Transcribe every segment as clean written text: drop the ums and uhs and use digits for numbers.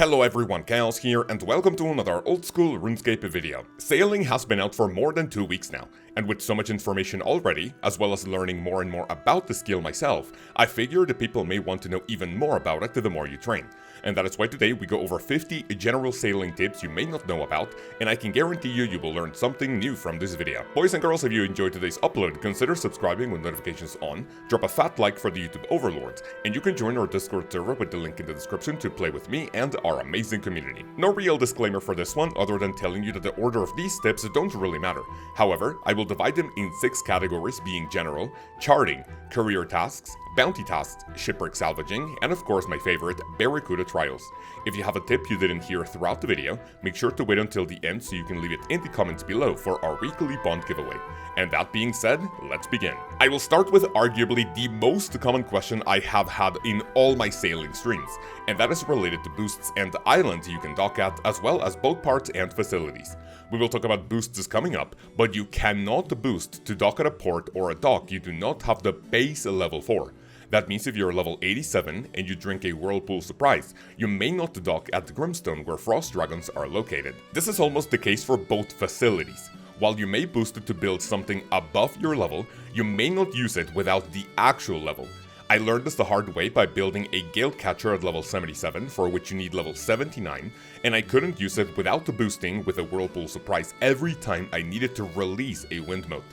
Hello everyone, Chaos here, and welcome to another old school RuneScape video. Sailing has been out for more than 2 weeks now, and with so much information already, as well as learning more and more about the skill myself, I figure that people may want to know even more about it the more you train. And that is why today we go over 50 general sailing tips you may not know about, and I can guarantee you will learn something new from this video. Boys and girls, if you enjoyed today's upload, consider subscribing with notifications on, drop a fat like for the YouTube overlords, and you can join our Discord server with the link in the description to play with me and our amazing community. No real disclaimer for this one other than telling you that the order of these tips don't really matter. However, I will divide them in 6 categories, being general, charting, courier tasks, bounty tasks, shipwreck salvaging, and of course my favorite, Barracuda Trials. If you have a tip you didn't hear throughout the video, make sure to wait until the end so you can leave it in the comments below for our weekly bond giveaway. And that being said, let's begin. I will start with arguably the most common question I have had in all my sailing streams, and that is related to boosts and islands you can dock at, as well as boat parts and facilities. We will talk about boosts coming up, but you cannot boost to dock at a port or a dock you do not have the base level for. That means if you're level 87 and you drink a Whirlpool Surprise, you may not dock at the Grimstone where Frost Dragons are located. This is almost the case for both facilities. While you may boost it to build something above your level, you may not use it without the actual level. I learned this the hard way by building a Gale Catcher at level 77, for which you need level 79, and I couldn't use it without the boosting with a Whirlpool Surprise every time I needed to release a wind mote.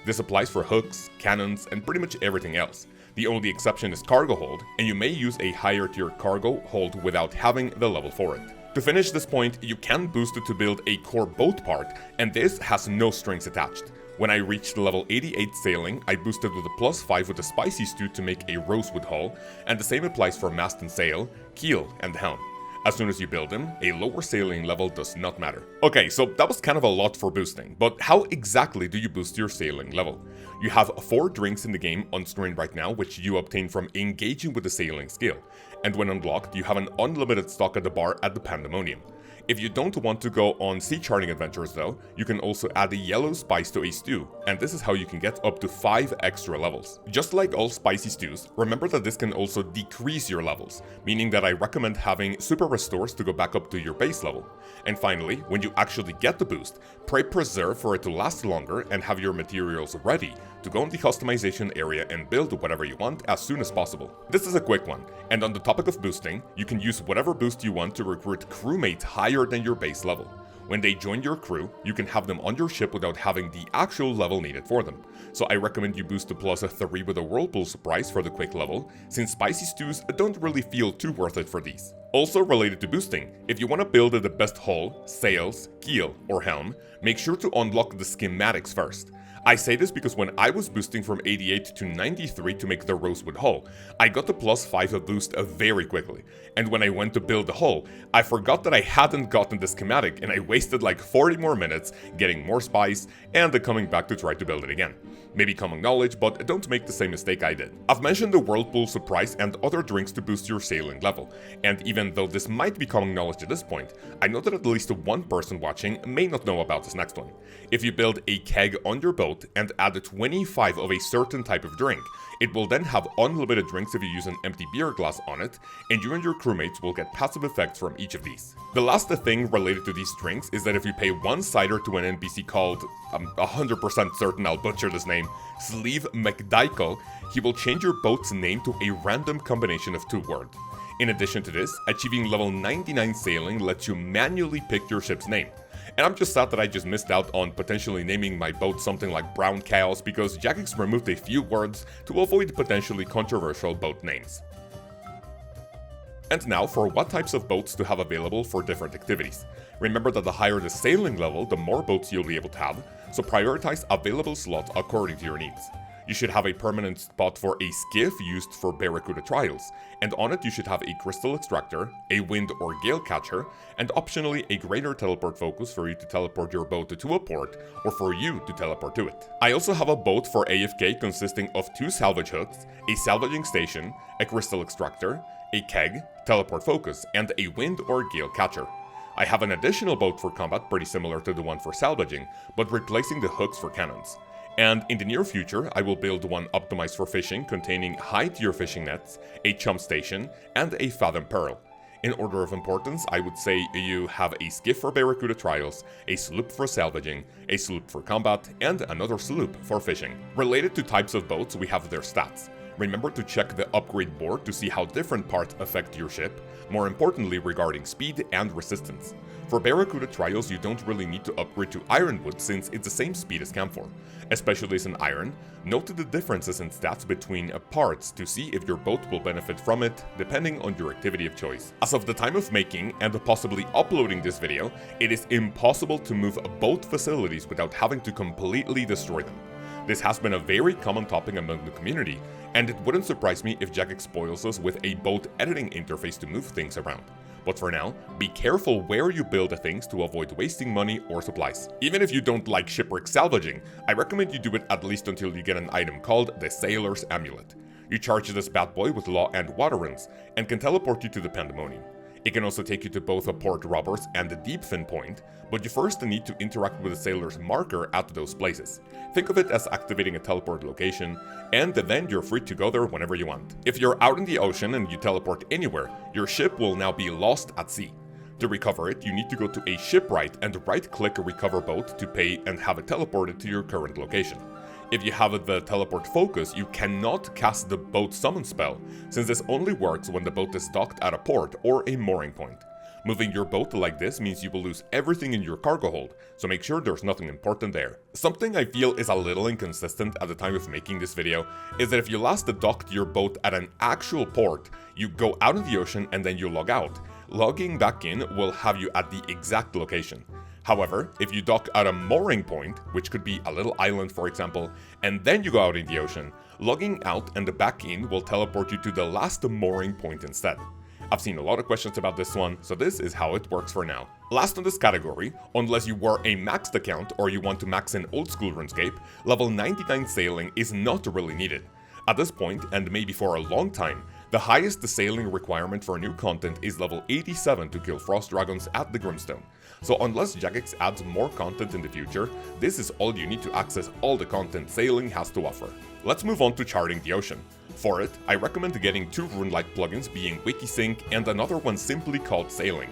This applies for hooks, cannons, and pretty much everything else. The only exception is cargo hold, and you may use a higher tier cargo hold without having the level for it. To finish this point, you can boost it to build a core boat part, and this has no strings attached. When I reached level 88 sailing, I boosted with a +5 with a spicy stew to make a rosewood hull, and the same applies for mast and sail, keel, and helm. As soon as you build them, a lower sailing level does not matter. Okay, so that was kind of a lot for boosting, but how exactly do you boost your sailing level? You have 4 drinks in the game on screen right now, which you obtain from engaging with the sailing skill, and when unlocked, you have an unlimited stock at the bar at the Pandemonium. If you don't want to go on sea charting adventures though, you can also add a yellow spice to a stew, and this is how you can get up to 5 extra levels. Just like all spicy stews, remember that this can also decrease your levels, meaning that I recommend having super restores to go back up to your base level. And finally, when you actually get the boost, pray preserve for it to last longer and have your materials ready to go in the customization area and build whatever you want as soon as possible. This is a quick one, and on the topic of boosting, you can use whatever boost you want to recruit crewmates higher than your base level. When they join your crew, you can have them on your ship without having the actual level needed for them. So I recommend you boost to +3 with a Whirlpool Surprise for the quick level, since spicy stews don't really feel too worth it for these. Also related to boosting, if you want to build the best hull, sails, keel, or helm, make sure to unlock the schematics first. I say this because when I was boosting from 88 to 93 to make the rosewood hull, I got the +5 boost very quickly, and when I went to build the hull, I forgot that I hadn't gotten the schematic and I wasted like 40 more minutes getting more spice and coming back to try to build it again. Maybe common knowledge, but don't make the same mistake I did. I've mentioned the Whirlpool Surprise and other drinks to boost your sailing level, and even though this might be common knowledge at this point, I know that at least one person watching may not know about this next one. If you build a keg on your boat and add 25 of a certain type of drink, it will then have unlimited drinks if you use an empty beer glass on it, and you and your crewmates will get passive effects from each of these. The last thing related to these drinks is that if you pay 1 cider to an NPC called, I'm 100% certain I'll butcher this name, Sleeve McDykel, he will change your boat's name to a random combination of 2 words. In addition to this, achieving level 99 sailing lets you manually pick your ship's name. And I'm just sad that I just missed out on potentially naming my boat something like Brown Chaos because Jagex removed a few words to avoid potentially controversial boat names. And now for what types of boats to have available for different activities. Remember that the higher the sailing level, the more boats you'll be able to have, so prioritize available slots according to your needs. You should have a permanent spot for a skiff used for Barracuda Trials, and on it you should have a crystal extractor, a wind or gale catcher, and optionally a greater teleport focus for you to teleport your boat to a port, or for you to teleport to it. I also have a boat for AFK consisting of 2 salvage hooks, a salvaging station, a crystal extractor, a keg, teleport focus, and a wind or gale catcher. I have an additional boat for combat pretty similar to the one for salvaging, but replacing the hooks for cannons. And in the near future, I will build one optimized for fishing containing high tier fishing nets, a chum station, and a fathom pearl. In order of importance, I would say you have a skiff for Barracuda Trials, a sloop for salvaging, a sloop for combat, and another sloop for fishing. Related to types of boats, we have their stats. Remember to check the upgrade board to see how different parts affect your ship, more importantly regarding speed and resistance. For Barracuda Trials, you don't really need to upgrade to Ironwood since it's the same speed as Camphor. Especially as an Iron, note the differences in stats between parts to see if your boat will benefit from it, depending on your activity of choice. As of the time of making and possibly uploading this video, it is impossible to move boat facilities without having to completely destroy them. This has been a very common topic among the community, and it wouldn't surprise me if Jagex spoils us with a boat editing interface to move things around. But for now, be careful where you build things to avoid wasting money or supplies. Even if you don't like Shipwreck Salvaging, I recommend you do it at least until you get an item called the Sailor's Amulet. You charge this bad boy with Law and Water Runes, and can teleport you to the Pandemonium. It can also take you to both a Port Robbers and the Deep Fin Point, but you first need to interact with the Sailor's marker at those places. Think of it as activating a teleport location, and then you're free to go there whenever you want. If you're out in the ocean and you teleport anywhere, your ship will now be lost at sea. To recover it, you need to go to a shipwright and right-click Recover Boat to pay and have it teleported to your current location. If you have the teleport focus, you cannot cast the boat summon spell, since this only works when the boat is docked at a port or a mooring point. Moving your boat like this means you will lose everything in your cargo hold, so make sure there's nothing important there. Something I feel is a little inconsistent at the time of making this video is that if you last docked your boat at an actual port, you go out in the ocean and then you log out. Logging back in will have you at the exact location. However, if you dock at a mooring point, which could be a little island for example, and then you go out in the ocean, logging out and back in will teleport you to the last mooring point instead. I've seen a lot of questions about this one, so this is how it works for now. Last on this category, unless you were a maxed account or you want to max in Oldschool RuneScape, level 99 sailing is not really needed. At this point, and maybe for a long time, the highest sailing requirement for new content is level 87 to kill frost dragons at the Grimstone. So unless Jagex adds more content in the future, this is all you need to access all the content sailing has to offer. Let's move on to charting the ocean. For it, I recommend getting 2 Runelite plugins being Wikisync and another one simply called Sailing.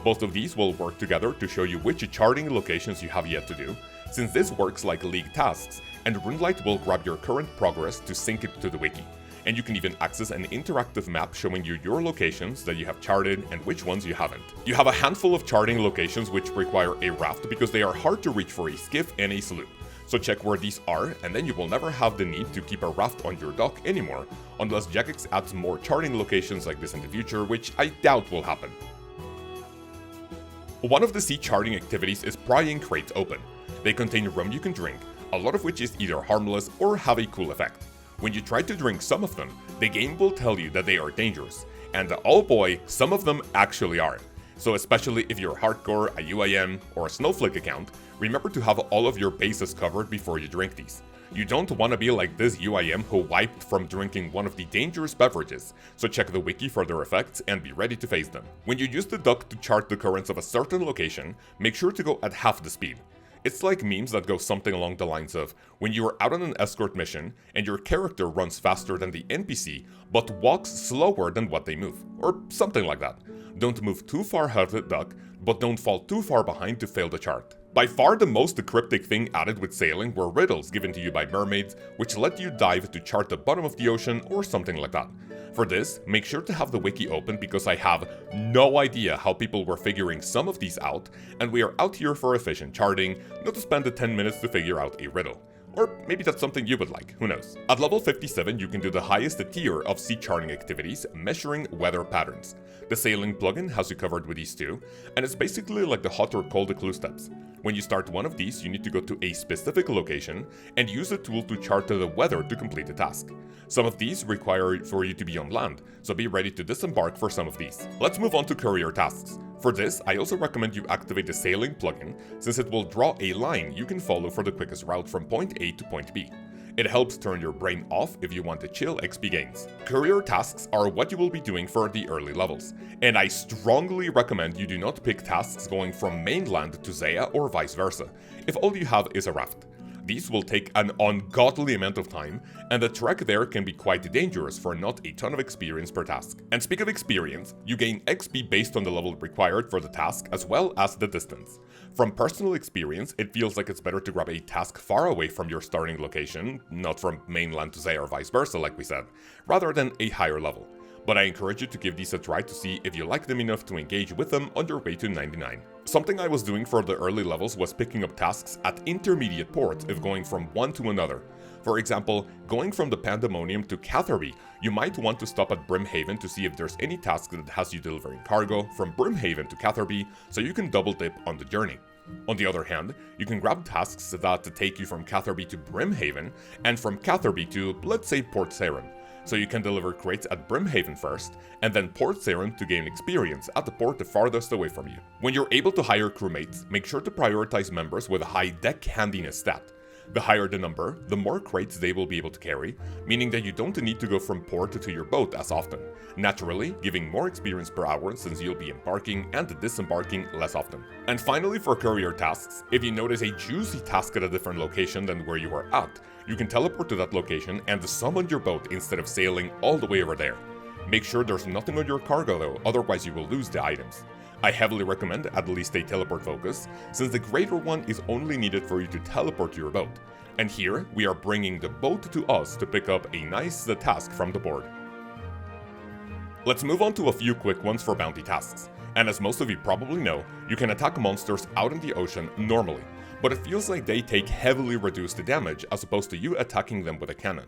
Both of these will work together to show you which charting locations you have yet to do, since this works like League tasks, and Runelite will grab your current progress to sync it to the wiki. And you can even access an interactive map showing you your locations that you have charted and which ones you haven't. You have a handful of charting locations which require a raft because they are hard to reach for a skiff and a sloop. So check where these are, and then you will never have the need to keep a raft on your dock anymore, unless Jagex adds more charting locations like this in the future, which I doubt will happen. One of the sea charting activities is prying crates open. They contain rum you can drink, a lot of which is either harmless or have a cool effect. When you try to drink some of them, the game will tell you that they are dangerous, and oh boy, some of them actually are. So especially if you're hardcore, a UIM, or a Snowflake account, remember to have all of your bases covered before you drink these. You don't want to be like this UIM who wiped from drinking one of the dangerous beverages, so check the wiki for their effects and be ready to face them. When you use the duck to chart the currents of a certain location, make sure to go at half the speed. It's like memes that go something along the lines of, when you are out on an escort mission, and your character runs faster than the NPC, but walks slower than what they move, or something like that. Don't move too far ahead of the duck, but don't fall too far behind to fail the chart. By far the most cryptic thing added with sailing were riddles given to you by mermaids, which let you dive to chart the bottom of the ocean or something like that. For this, make sure to have the wiki open because I have no idea how people were figuring some of these out, and we are out here for efficient charting, not to spend the 10 minutes to figure out a riddle. Or maybe that's something you would like, who knows. At level 57 you can do the highest tier of sea charting activities, measuring weather patterns. The sailing plugin has you covered with these two, and it's basically like the hot or cold clue steps. When you start one of these, you need to go to a specific location and use the tool to chart the weather to complete the task. Some of these require for you to be on land, so be ready to disembark for some of these. Let's move on to Courier Tasks. For this, I also recommend you activate the Sailing plugin, since it will draw a line you can follow for the quickest route from point A to point B. It helps turn your brain off if you want to chill XP gains. Courier tasks are what you will be doing for the early levels, and I strongly recommend you do not pick tasks going from mainland to Zaya or vice versa, if all you have is a raft. These will take an ungodly amount of time, and the trek there can be quite dangerous for not a ton of experience per task. And speak of experience, you gain XP based on the level required for the task as well as the distance. From personal experience, it feels like it's better to grab a task far away from your starting location, not from mainland to Zay or vice versa like we said, rather than a higher level. But I encourage you to give these a try to see if you like them enough to engage with them on your way to 99. Something I was doing for the early levels was picking up tasks at intermediate ports if going from one to another. For example, going from the Pandemonium to Catherby, you might want to stop at Brimhaven to see if there's any task that has you delivering cargo from Brimhaven to Catherby, so you can double dip on the journey. On the other hand, you can grab tasks that take you from Catherby to Brimhaven, and from Catherby to, let's say, Port Sarim. So you can deliver crates at Brimhaven first, and then Port Sarim to gain experience at the port the farthest away from you. When you're able to hire crewmates, make sure to prioritize members with a high deck handiness stat. The higher the number, the more crates they will be able to carry, meaning that you don't need to go from port to your boat as often, naturally giving more experience per hour since you'll be embarking and disembarking less often. And finally, for courier tasks, if you notice a juicy task at a different location than where you are at, you can teleport to that location and summon your boat instead of sailing all the way over there. Make sure there's nothing on your cargo though, otherwise you will lose the items. I heavily recommend at least a teleport focus, since the greater one is only needed for you to teleport to your boat. And here, we are bringing the boat to us to pick up a nice task from the board. Let's move on to a few quick ones for bounty tasks. And as most of you probably know, you can attack monsters out in the ocean normally, but it feels like they take heavily reduced damage as opposed to you attacking them with a cannon.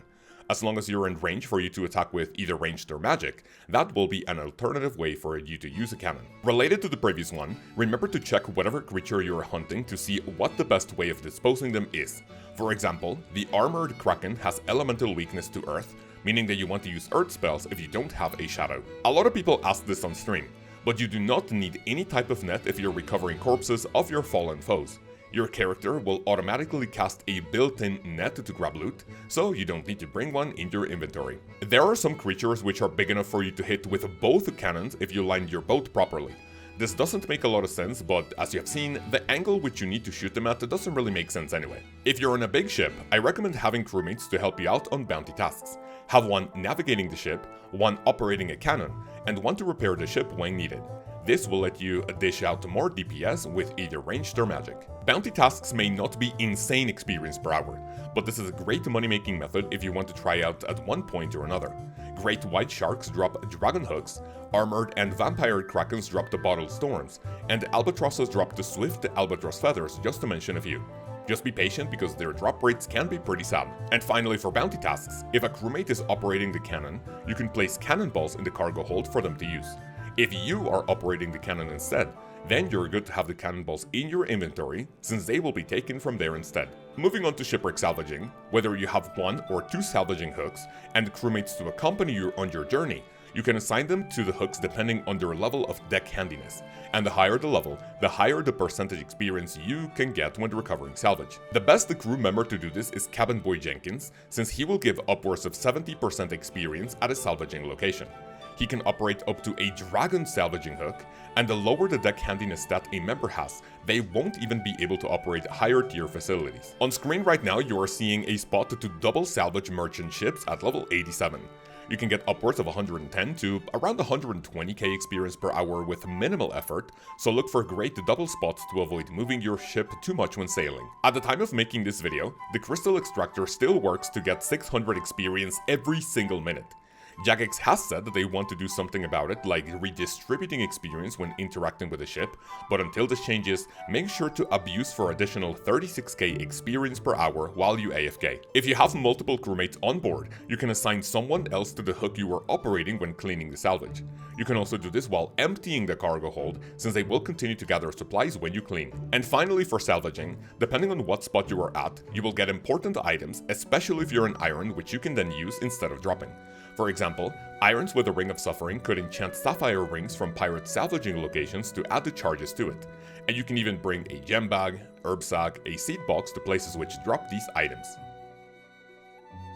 As long as you're in range for you to attack with either ranged or magic, that will be an alternative way for you to use a cannon. Related to the previous one, remember to check whatever creature you're hunting to see what the best way of disposing them is. For example, the Armored Kraken has elemental weakness to earth, meaning that you want to use earth spells if you don't have a shadow. A lot of people ask this on stream, but you do not need any type of net if you're recovering corpses of your fallen foes. Your character will automatically cast a built-in net to grab loot, so you don't need to bring one in your inventory. There are some creatures which are big enough for you to hit with both cannons if you line your boat properly. This doesn't make a lot of sense, but as you have seen, the angle which you need to shoot them at doesn't really make sense anyway. If you're in a big ship, I recommend having crewmates to help you out on bounty tasks. Have one navigating the ship, one operating a cannon, and one to repair the ship when needed. This will let you dish out more DPS with either ranged or magic. Bounty tasks may not be insane experience per hour, but this is a great money-making method if you want to try out at one point or another. Great white sharks drop dragon hooks, armored and vampire krakens drop the bottled storms, and albatrosses drop the swift albatross feathers, just to mention a few. Just be patient because their drop rates can be pretty sad. And finally, for bounty tasks, if a crewmate is operating the cannon, you can place cannonballs in the cargo hold for them to use. If you are operating the cannon instead, then you're good to have the cannonballs in your inventory, since they will be taken from there instead. Moving on to Shipwreck Salvaging, whether you have 1 or 2 salvaging hooks and crewmates to accompany you on your journey, you can assign them to the hooks depending on their level of deck handiness, and the higher the level, the higher the percentage experience you can get when recovering salvage. The best crew member to do this is Cabin Boy Jenkins, since he will give upwards of 70% experience at a salvaging location. He can operate up to a dragon salvaging hook, and the lower the deck handiness stat a member has, they won't even be able to operate higher tier facilities. On screen right now you are seeing a spot to double salvage merchant ships at level 87. You can get upwards of 110 to around 120k experience per hour with minimal effort, so look for great double spots to avoid moving your ship too much when sailing. At the time of making this video, the crystal extractor still works to get 600 experience every single minute. Jagex has said that they want to do something about it, like redistributing experience when interacting with a ship, but until this changes, make sure to abuse for additional 36k experience per hour while you AFK. If you have multiple crewmates on board, you can assign someone else to the hook you are operating when cleaning the salvage. You can also do this while emptying the cargo hold, since they will continue to gather supplies when you clean. And finally, for salvaging, depending on what spot you are at, you will get important items, especially if you're an iron, which you can then use instead of dropping. For example, irons with a Ring of Suffering could enchant sapphire rings from pirate salvaging locations to add the charges to it. And you can even bring a gem bag, herb sack, a seed box to places which drop these items.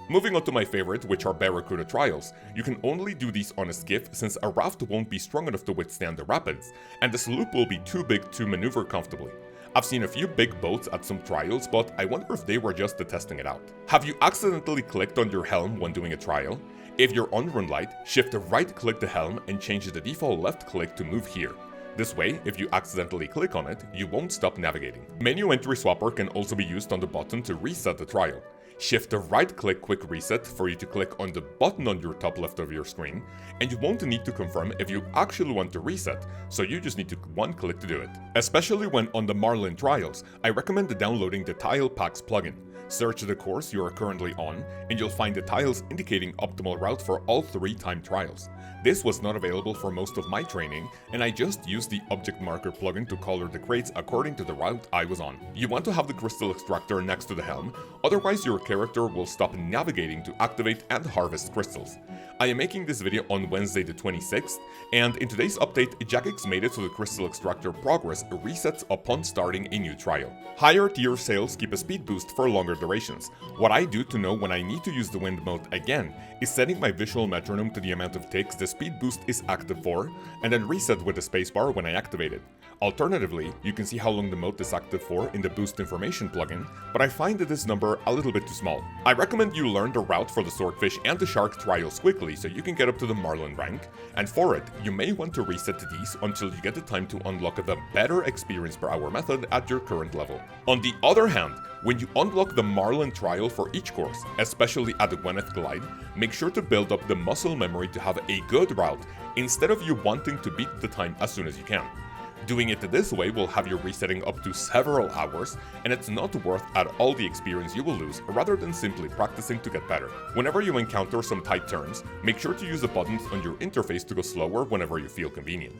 Moving on to my favorite, which are Barracuda Trials. You can only do these on a skiff since a raft won't be strong enough to withstand the rapids, and the sloop will be too big to maneuver comfortably. I've seen a few big boats at some trials, but I wonder if they were just testing it out. Have you accidentally clicked on your helm when doing a trial? If you're on run light, shift right click the helm and change the default left click to move here. This way, if you accidentally click on it, you won't stop navigating. Menu entry swapper can also be used on the button to reset the trial. Shift the right click quick reset for you to click on the button on your top left of your screen, and you won't need to confirm if you actually want to reset, so you just need to one click to do it. Especially when on the Marlin trials, I recommend downloading the Tile Packs plugin. Search the course you are currently on, and you'll find the tiles indicating optimal route for all 3 time trials. This was not available for most of my training, and I just used the object marker plugin to color the crates according to the route I was on. You want to have the crystal extractor next to the helm, otherwise your character will stop navigating to activate and harvest crystals. I am making this video on Wednesday the 26th, and in today's update, Jagex made it so the crystal extractor progress resets upon starting a new trial. Higher tier sails keep a speed boost for longer durations. What I do to know when I need to use the wind mode again is setting my visual metronome to the amount of ticks the speed boost is active for, and then reset with the spacebar when I activate it. Alternatively, you can see how long the mode is active for in the boost information plugin, but I find this number a little bit too small. I recommend you learn the route for the swordfish and the shark trials quickly so you can get up to the Marlin rank, and for it, you may want to reset these until you get the time to unlock the better experience per hour method at your current level. On the other hand, when you unlock the Marlin trial for each course, especially at the Gwyneth Glide, make sure to build up the muscle memory to have a good route instead of you wanting to beat the time as soon as you can. Doing it this way will have you resetting up to several hours, and it's not worth at all the experience you will lose rather than simply practicing to get better. Whenever you encounter some tight turns, make sure to use the buttons on your interface to go slower whenever you feel convenient.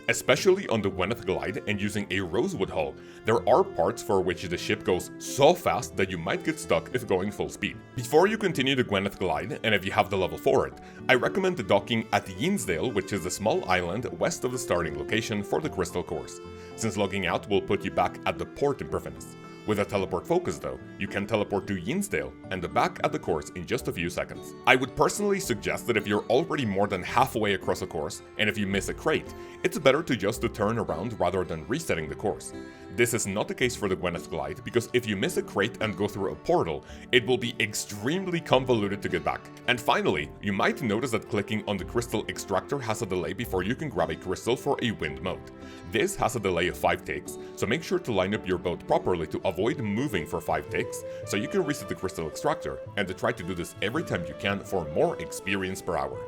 Especially on the Gwyneth Glide and using a rosewood hull, there are parts for which the ship goes so fast that you might get stuck if going full speed. Before you continue the Gwyneth Glide, and if you have the level for it, I recommend the docking at Yinsdale, which is a small island west of the starting location for the Crystal course, since logging out will put you back at the port in Perfinis. With a teleport focus though, you can teleport to Yinsdale and back at the course in just a few seconds. I would personally suggest that if you're already more than halfway across a course, and if you miss a crate, it's better to just turn around rather than resetting the course. This is not the case for the Gwyneth Glide, because if you miss a crate and go through a portal, it will be extremely convoluted to get back. And finally, you might notice that clicking on the crystal extractor has a delay before you can grab a crystal for a wind mode. This has a delay of 5 ticks, so make sure to line up your boat properly to avoid moving for 5 ticks, so you can reset the crystal extractor, and to try to do this every time you can for more experience per hour.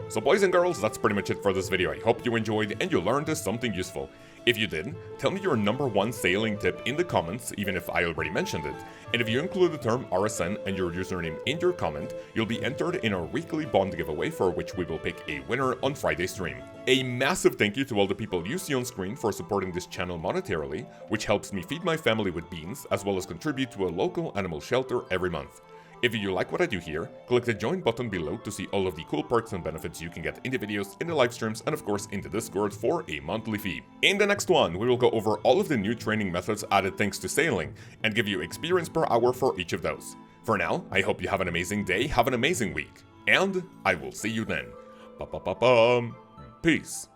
So boys and girls, that's pretty much it for this video. I hope you enjoyed and you learned something useful. If you did, tell me your #1 sailing tip in the comments, even if I already mentioned it. And if you include the term RSN and your username in your comment, you'll be entered in our weekly bond giveaway, for which we will pick a winner on Friday's stream. A massive thank you to all the people you see on screen for supporting this channel monetarily, which helps me feed my family with beans, as well as contribute to a local animal shelter every month. If you like what I do here, click the join button below to see all of the cool perks and benefits you can get in the videos, in the live streams, and of course in the Discord for a monthly fee. In the next one, we will go over all of the new training methods added thanks to sailing, and give you experience per hour for each of those. For now, I hope you have an amazing day, have an amazing week, and I will see you then. Peace.